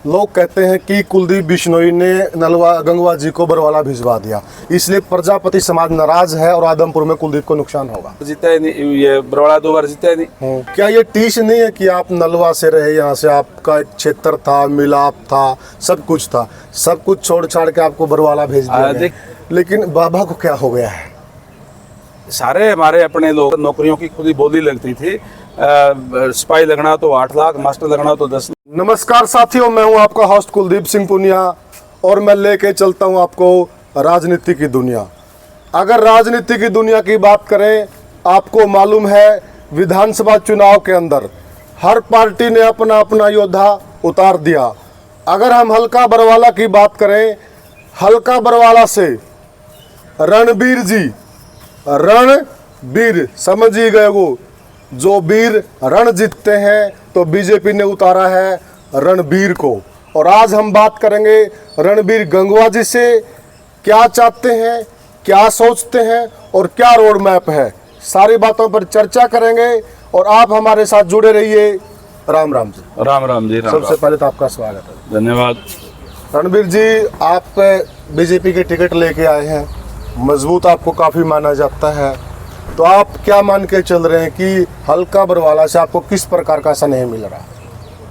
लोग कहते हैं कि कुलदीप बिश्नोई ने नलवा गंगवा जी को बरवाला भिजवा दिया, इसलिए प्रजापति समाज नाराज है और आदमपुर में कुलदीप को नुकसान होगा। जीता ही नहीं, ये बरवाला 2 बार जीता ही नहीं। क्या ये टीस नहीं है कि आप नलवा से रहे, यहाँ से आपका एक क्षेत्र था, मिलाप था, सब कुछ था, सब कुछ छोड़ छाड़ के आपको बरवाला भेज दिया गया। लेकिन बाबा को क्या हो गया है? सारे हमारे अपने लोग, नौकरियों की खुद ही बोली लगती थी, सिपाही लगना तो 8 लाख, मास्टर लगना तो 10 लाख। नमस्कार साथियों, मैं हूं आपका होस्ट कुलदीप सिंह पुनिया और मैं लेके चलता हूं आपको राजनीति की दुनिया। अगर राजनीति की दुनिया की बात करें, आपको मालूम है विधानसभा चुनाव के अंदर हर पार्टी ने अपना अपना योद्धा उतार दिया। अगर हम हल्का बरवाला की बात करें, हल्का बरवाला से रणबीर जी, रणबीर समझ ही गए, वो जो वीर रण जीतते हैं, तो बीजेपी ने उतारा है रणबीर को। और आज हम बात करेंगे रणबीर गंगवा जी से, क्या चाहते हैं, क्या सोचते हैं और क्या रोड मैप है, सारी बातों पर चर्चा करेंगे और आप हमारे साथ जुड़े रहिए। राम राम जी। राम राम जी। सबसे पहले तो आपका स्वागत है। धन्यवाद। रणबीर जी, आप बीजेपी की टिकट लेके आए हैं, मजबूत आपको काफ़ी माना जाता है, तो आप क्या मान के चल रहे हैं कि हल्का बरवाला से आपको किस प्रकार का स्नेह मिल रहा है?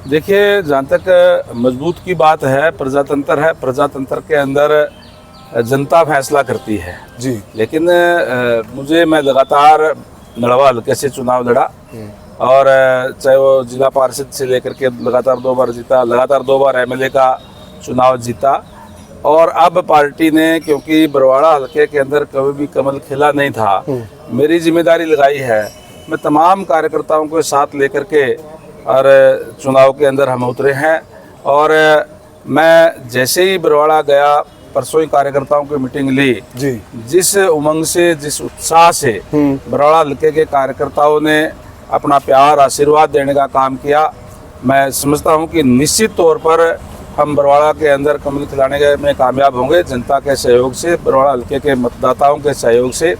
देखिए, जहाँ तक मजबूत की बात है, प्रजातंत्र है, प्रजातंत्र के अंदर जनता फैसला करती है जी। लेकिन मैं लगातार नलवा हल्के से चुनाव लड़ा और चाहे वो जिला पार्षद से लेकर के लगातार 2 बार जीता, लगातार 2 बार एमएलए का चुनाव जीता। और अब पार्टी ने, क्योंकि बरवाड़ा हल्के के अंदर कभी भी कमल खिला नहीं था, मेरी जिम्मेदारी लगाई है, मैं तमाम कार्यकर्ताओं को साथ लेकर के और चुनाव के अंदर हम उतरे हैं। और मैं जैसे ही बरवाड़ा गया, परसों ही कार्यकर्ताओं की मीटिंग ली जी। जिस उमंग से, जिस उत्साह से बरवाड़ा हल्के के कार्यकर्ताओं ने अपना प्यार, आशीर्वाद देने का काम किया, मैं समझता हूँ कि निश्चित तौर पर हम बरवाड़ा के अंदर कमल खिलाने में कामयाब होंगे, जनता के सहयोग से, बरवाड़ा हल्के के मतदाताओं के सहयोग से।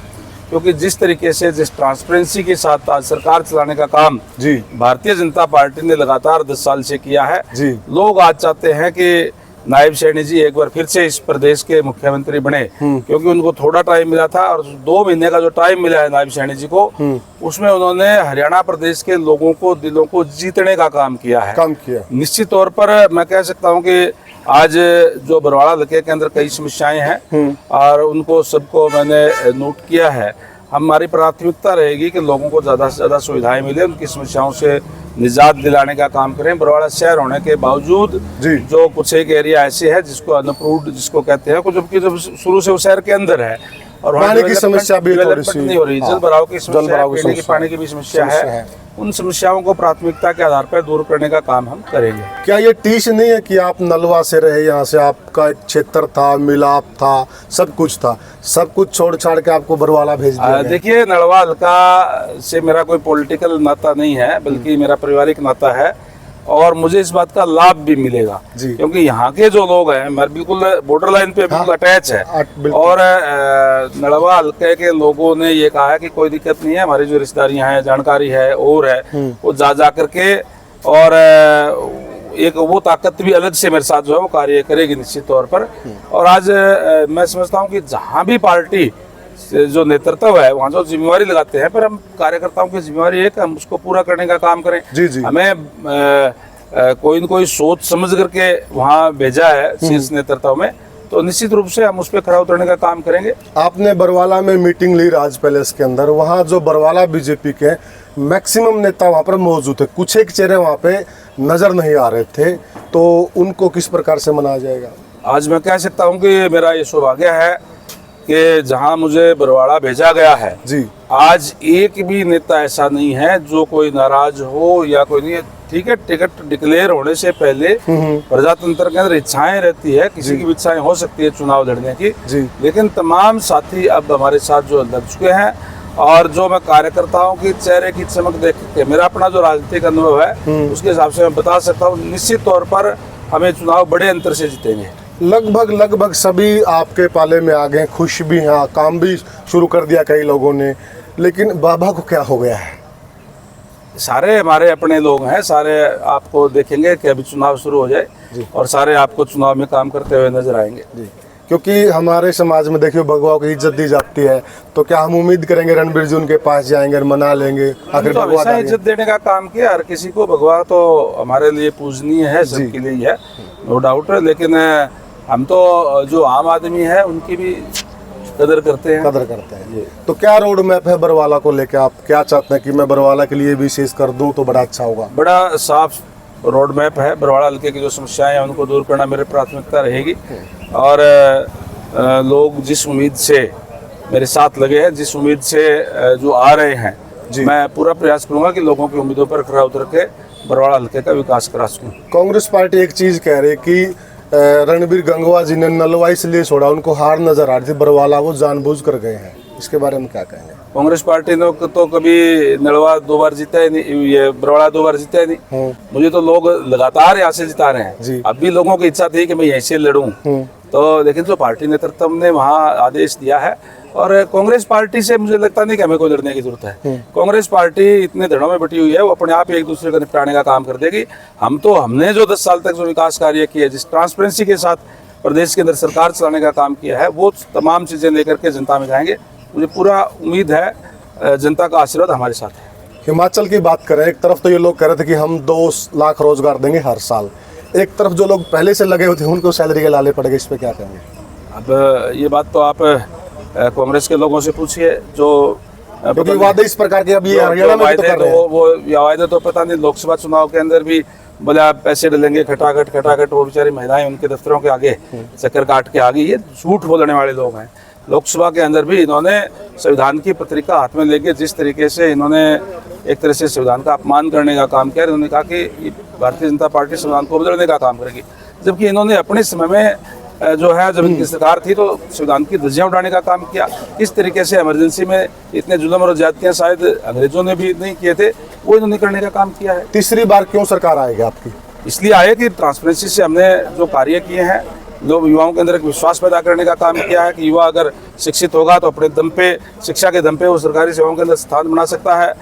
क्योंकि जिस तरीके से, जिस ट्रांसपेरेंसी के साथ आज सरकार चलाने का काम जी भारतीय जनता पार्टी ने लगातार 10 साल से किया है जी, लोग आज चाहते हैं कि नायब सैनी जी एक बार फिर से इस प्रदेश के मुख्यमंत्री बने। क्योंकि उनको थोड़ा टाइम मिला था और 2 महीने का जो टाइम मिला है नायब सैनी जी को, उसमें उन्होंने हरियाणा प्रदेश के लोगों को, दिलों को जीतने का काम किया है। निश्चित तौर पर मैं कह सकता हूं कि आज जो बरवाड़ा हल्के के अंदर कई समस्याएं हैं और उनको सबको मैंने नोट किया है। हमारी प्राथमिकता रहेगी कि लोगों को ज़्यादा से ज़्यादा सुविधाएं मिले, उनकी समस्याओं से निजात दिलाने का काम करें। बरवाड़ा शहर होने के बावजूद जो कुछ एक एरिया ऐसे है जिसको अनअप्रूव्ड जिसको कहते हैं, जबकि जब शुरू से वो शहर के अंदर है और पानी की समस्या भी थोड़ी सी नहीं हो रही, जल भराव की समस्या, पीने की पानी की भी समस्या है। उन समस्याओं को प्राथमिकता के आधार पर दूर करने का काम हम करेंगे। क्या ये टीस नहीं है कि आप नलवा से रहे, यहाँ से आपका एक क्षेत्र था, मिलाप था, सब कुछ था, सब कुछ छोड़ छाड़ के आपको बरवाला भेज दिया? देखिए, नलवा हल्का से मेरा कोई पॉलिटिकल नाता नहीं है, बल्कि मेरा पारिवारिक नाता है और मुझे इस बात का लाभ भी मिलेगा क्योंकि यहाँ के जो लोग हैं, मैं बिल्कुल बॉर्डर लाइन पे बिल्कुल अटैच है। और नलवा हल्के के लोगों ने ये कहा है कि कोई दिक्कत नहीं है, हमारी जो रिश्तेदारियां हैं, जानकारी है और है, वो जा करके और एक वो ताकत भी अलग से मेरे साथ जो है वो कार्य करेगी निश्चित तौर पर। और आज मैं समझता हूँ कि जहाँ भी पार्टी जो नेतृत्व है वहाँ जो जिम्मेवारी लगाते हैं, पर हम कार्यकर्ताओं की जिम्मेवारी है कि हम उसको पूरा करने का काम करें। जी। हमें कोई न कोई सोच समझ करके वहाँ भेजा है शीर्ष नेतृत्व में, तो निश्चित रूप से हम उस पर खरा उतरने का काम करेंगे। आपने बरवाला में मीटिंग ली राज पैलेस के अंदर, वहाँ जो बरवाला बीजेपी के मैक्सिमम नेता वहाँ पर मौजूद थे, कुछ एक चेहरे वहाँ पे नजर नहीं आ रहे थे, तो उनको किस प्रकार से मनाया जाएगा? आज मैं कह सकता हूँ कि मेरा ये सौभाग्य है कि जहां मुझे बरवाड़ा भेजा गया है जी, आज एक भी नेता ऐसा नहीं है जो कोई नाराज हो या कोई नहीं है। ठीक है, टिकट डिक्लेयर होने से पहले प्रजातंत्र के अंदर इच्छाएं रहती है, किसी की भी इच्छाएं हो सकती है चुनाव लड़ने की जी, लेकिन तमाम साथी अब हमारे साथ जो लग चुके हैं और जो मैं कार्यकर्ताओं की चेहरे की चमक देख के, मेरा अपना जो राजनीतिक अनुभव है उसके हिसाब से मैं बता सकता हूँ निश्चित तौर पर हमें चुनाव बड़े अंतर से जीतेंगे। लगभग सभी आपके पाले में आ गए, खुश भी हैं, काम भी शुरू कर दिया कई लोगों ने, लेकिन बाबा को क्या हो गया है? सारे हमारे अपने लोग हैं, सारे आपको देखेंगे कि अभी चुनाव शुरू हो जाए, और सारे आपको चुनाव में काम करते हुए नजर आएंगे। जी, क्योंकि हमारे समाज में देखिए भगवा को इज्जत दी जाती है, तो क्या हम उम्मीद करेंगे रणबीर जी उनके पास जाएंगे और मना लेंगे? आखिर तो भगवा हमेशा इज्जत देने का काम किया हर किसी को। भगवा तो हमारे लिए पूजनीय है, सबके लिए ही है, नो डाउट। लेकिन हम तो जो आम आदमी है उनकी भी कदर करते हैं। कदर करते हैं। तो क्या रोड मैप है बरवाला को लेकर? आप क्या चाहते हैं कि मैं बरवाला के लिए विशेष कर दूं तो बड़ा अच्छा होगा? बड़ा साफ रोड मैप है। बरवाला हल्के की जो समस्याएं हैं उनको दूर करना मेरी प्राथमिकता रहेगी। और लोग जिस उम्मीद से मेरे साथ लगे हैं, जिस उम्मीद से जो आ रहे हैं, मैं पूरा प्रयास करूंगा कि लोगों की उम्मीदों पर खरा उतर के बरवाला हल्के का विकास करा सकूं। कांग्रेस पार्टी एक चीज कह रही कि रणबीर गंगवा जी ने नलवा इसलिए छोड़ा, उनको हार नजर आ रही थी, बरवाला वो जानबूझ कर गए हैं। इसके बारे में क्या कहेंगे? कांग्रेस पार्टी ने तो कभी नलवा 2 बार जीता ही नहीं, ये बरवाला 2 बार जीता ही नहीं। मुझे तो लोग लगातार यहाँ से जिता रहे हैं। अब भी लोगों की इच्छा थी कि मैं यहीं से लड़ूं, तो लेकिन जो पार्टी नेतृत्व ने वहाँ आदेश दिया है, और कांग्रेस पार्टी से मुझे लगता नहीं कि हमें कोई लड़ने की जरूरत है। कांग्रेस पार्टी इतने धड़ों में बटी हुई है, वो अपने आप एक दूसरे को निपटाने का काम कर देगी। हमने जो 10 साल तक जो विकास कार्य किए, जिस ट्रांसपेरेंसी के साथ प्रदेश के अंदर सरकार चलाने का काम किया है, वो तमाम चीजें लेकर के जनता में जाएंगे। मुझे पूरा उम्मीद है जनता का आशीर्वाद हमारे साथ है। हिमाचल की बात करें, एक तरफ तो ये लोग कह रहे थे कि हम 2 लाख रोजगार देंगे हर साल, एक तरफ जो लोग पहले से लगे हुए थे उनको सैलरी के लाले पड़ गए, इस पे क्या कहेंगे? अब ये बात तो आप कांग्रेस के लोगों से पूछिए, जो क्योंकि वादे इस प्रकार के अब ये हरियाणा में भी तो कर रहे हैं। वो वादे तो पता नहीं, लोकसभा चुनाव के अंदर भी बोले आप पैसे डलेंगे खटाखट, वो बेचारी महिलाएं उनके दफ्तरों के आगे चक्कर काट के आ गई। ये झूठ बोलने वाले लोग हैं। लोकसभा के अंदर भी इन्होंने संविधान की पत्रिका हाथ में लेके जिस तरीके से इन्होंने एक तरह से संविधान का अपमान करने का काम किया, इन्होंने कहा कि भारतीय जनता पार्टी संविधान को बदलने का काम करेगी, जबकि इन्होंने अपने समय में जो है, जब इनकी सरकार थी तो संविधान की धज्जियां उड़ाने का काम किया। किस तरीके से इमरजेंसी में इतने जुल्म और ज्यादतियां शायद अंग्रेजों ने भी नहीं किए थे, वो इन्होंने करने का काम किया है। तीसरी बार क्यों सरकार आएगी आपकी? इसलिए आए कि ट्रांसपेरेंसी से हमने जो कार्य किए हैं, लोग युवाओं के अंदर एक विश्वास पैदा करने का काम किया है कि युवा अगर शिक्षित होगा तो अपने दम पे, शिक्षा के दम पे वो सरकारी सेवाओं के अंदर स्थान बना सकता है।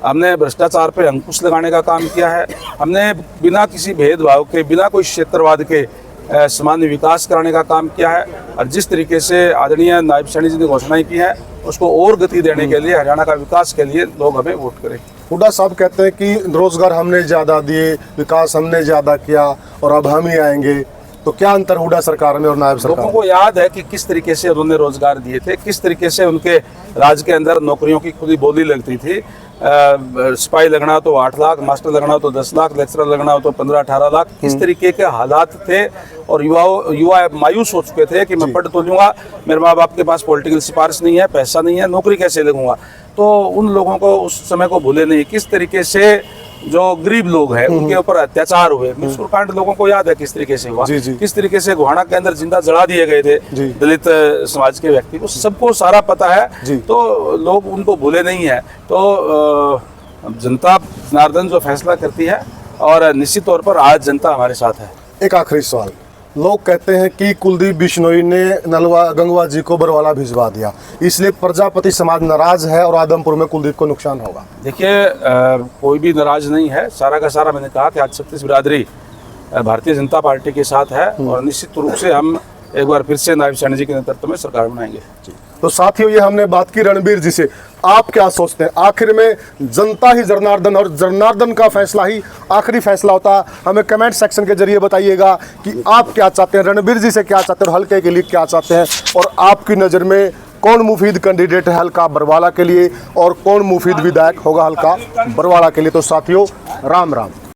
हमने भ्रष्टाचार पे अंकुश लगाने का काम किया है। हमने बिना किसी भेदभाव के, बिना कोई क्षेत्रवाद के सामान्य विकास कराने का काम किया है। और जिस तरीके से आदरणीय नायब सैनी जी ने घोषणाएं की है, उसको और गति देने के लिए, हरियाणा का विकास के लिए लोग हमें वोट करें। हुड्डा साहब कहते हैं कि रोजगार हमने ज्यादा दिए, विकास हमने ज्यादा किया और अब हम ही आएंगे, तो क्या अंतर हुड्डा सरकार में और नायब सरकार? लोगों को याद है कि किस तरीके से उन्होंने रोजगार दिए थे, किस तरीके से उनके राज्य के अंदर नौकरियों की खुद ही बोली लगती थी। सिपाही लगना हो तो 8 लाख, मास्टर लगना हो तो 10 लाख, लेक्चरर लगना हो तो 15-18 लाख, किस तरीके के हालात थे। और युवा मायूस हो चुके थे कि मैं पढ़ तो लूँगा, मेरे माँ बाप के पास पॉलिटिकल सिफारिश नहीं है, पैसा नहीं है, नौकरी कैसे लगूंगा। तो उन लोगों को उस समय को भूले नहीं, किस तरीके से जो गरीब लोग हैं उनके ऊपर अत्याचार हुए। मिसपुर कांड लोगों को याद है किस तरीके से हुआ, किस तरीके से गोहाना के अंदर जिंदा जला दिए गए थे दलित समाज के व्यक्ति को, सबको सारा पता है। तो लोग उनको भूले नहीं है। तो जनता जनार्दन जो फैसला करती है, और निश्चित तौर पर आज जनता हमारे साथ है। एक आखिरी सवाल, लोग कहते हैं कि कुलदीप बिश्नोई ने नलवा गंगवा जी को बरवाला भिजवा दिया, इसलिए प्रजापति समाज नाराज है और आदमपुर में कुलदीप को नुकसान होगा। देखिए, कोई भी नाराज नहीं है। सारा का सारा मैंने कहा कि आज छत्तीस बिरादरी भारतीय जनता पार्टी के साथ है, और निश्चित रूप से हम एक बार फिर से नायब सैनी जी के नेतृत्व में सरकार बनाएंगे। तो साथियों, ये हमने बात की रणबीर जी से। आप क्या सोचते हैं? आखिर में जनता ही जनार्दन, और जनार्दन का फैसला ही आखिरी फैसला होता है। हमें कमेंट सेक्शन के जरिए बताइएगा कि आप क्या चाहते हैं, रणबीर जी से क्या चाहते हैं और हल्के के लिए क्या चाहते हैं, और आपकी नज़र में कौन मुफीद कैंडिडेट है हल्का बरवाला के लिए और कौन मुफीद विधायक होगा हल्का बरवाला के लिए। तो साथियों, राम राम।